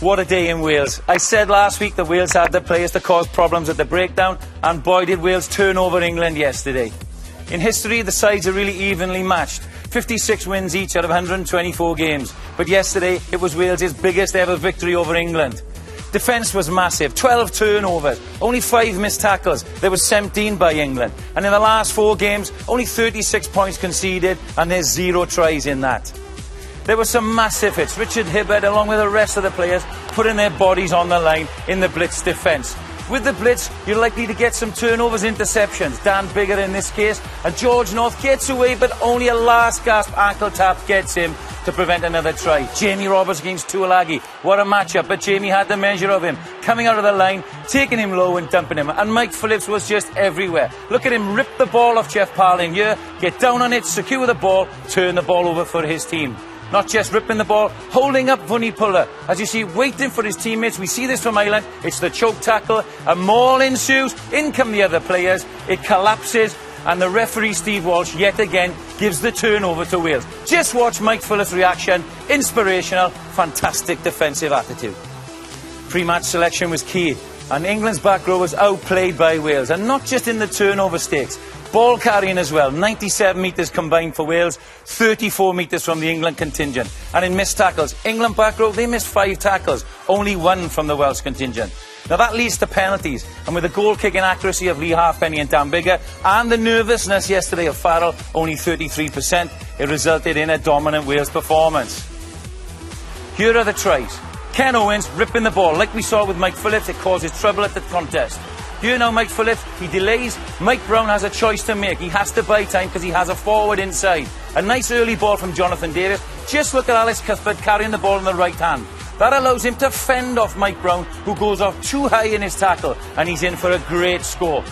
What a day in Wales. I said last week that Wales had the players to cause problems at the breakdown, and boy did Wales turn over England yesterday. In history, the sides are really evenly matched. 56 wins each out of 124 games. But yesterday, it was Wales' biggest ever victory over England. Defence was massive, 12 turnovers, only 5 missed tackles. There was 17 by England. And in the last 4 games, only 36 points conceded, and there's 0 tries in that. There were some massive hits. Richard Hibbert, along with the rest of the players, putting their bodies on the line in the blitz defence. With the blitz, you're likely to get some turnovers, interceptions. Dan Biggar in this case. And George North gets away, but only a last-gasp ankle tap gets him to prevent another try. Jamie Roberts against Tuolagi. What a matchup, but Jamie had the measure of him. Coming out of the line, taking him low and dumping him. And Mike Phillips was just everywhere. Look at him rip the ball off Jeff Parling here, get down on it, secure the ball, turn the ball over for his team. Not just ripping the ball, holding up Vunipola. As you see, waiting for his teammates. We see this from Ireland. It's the choke tackle. A maul ensues. In come the other players. It collapses. And the referee, Steve Walsh, yet again, gives the turnover to Wales. Just watch Mike Phillips' reaction. Inspirational, fantastic defensive attitude. Pre-match selection was key. And England's back row was outplayed by Wales. And not just in the turnover stakes. Ball carrying as well, 97 metres combined for Wales, 34 metres from the England contingent. And in missed tackles, England back row, they missed 5 tackles, only 1 from the Welsh contingent. Now that leads to penalties, and with the goal-kicking accuracy of Lee Halfpenny and Dan Biggar, and the nervousness yesterday of Farrell, only 33%, it resulted in a dominant Wales performance. Here are the tries. Ken Owens ripping the ball, like we saw with Mike Phillips, it causes trouble at the contest. Here now Mike Phillips, he delays. Mike Brown has a choice to make. He has to buy time because he has a forward inside. A nice early ball from Jonathan Davies. Just look at Alex Cuthbert carrying the ball in the right hand. That allows him to fend off Mike Brown, who goes off too high in his tackle, and he's in for a great score.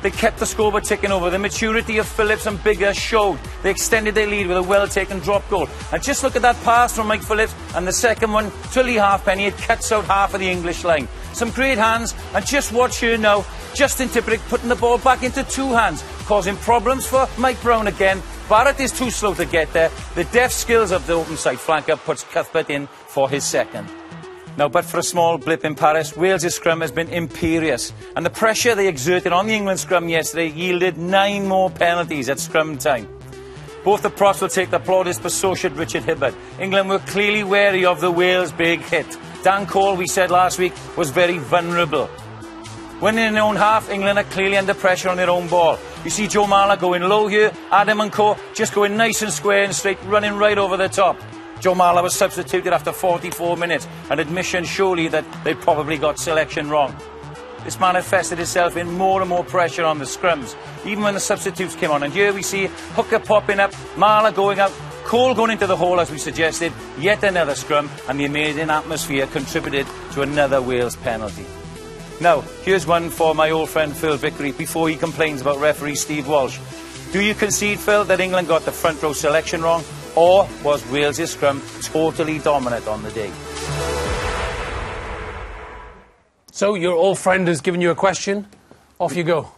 They kept the scoreboard ticking over. The maturity of Phillips and Biggar showed. They extended their lead with a well-taken drop goal. And just look at that pass from Mike Phillips, and the second one to Lee Halfpenny. It cuts out half of the English line. Some great hands, and just watch here now. Justin Tipuric putting the ball back into 2 hands, causing problems for Mike Brown again. Barrett is too slow to get there. The deft skills of the open side flanker puts Cuthbert in for his second. Now, but for a small blip in Paris, Wales' scrum has been imperious. And the pressure they exerted on the England scrum yesterday yielded 9 more penalties at scrum time. Both the props will take the plaudits, but so should Richard Hibbert. England were clearly wary of the Wales big hit. Dan Cole, we said last week, was very vulnerable. When in their own half, England are clearly under pressure on their own ball. You see Joe Marler going low here, Adam and Co just going nice and square and straight, running right over the top. Joe Marler was substituted after 44 minutes, an admission surely that they probably got selection wrong. This manifested itself in more and more pressure on the scrums, even when the substitutes came on. And here we see Hooker popping up, Marler going out, Cole going into the hole as we suggested, yet another scrum, and the amazing atmosphere contributed to another Wales penalty. Now, here's one for my old friend Phil Vickery before he complains about referee Steve Walsh. Do you concede, Phil, that England got the front row selection wrong? Or was Wales' scrum totally dominant on the day? So, your old friend has given you a question. Off you go.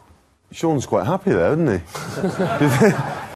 Sean's quite happy there, isn't he?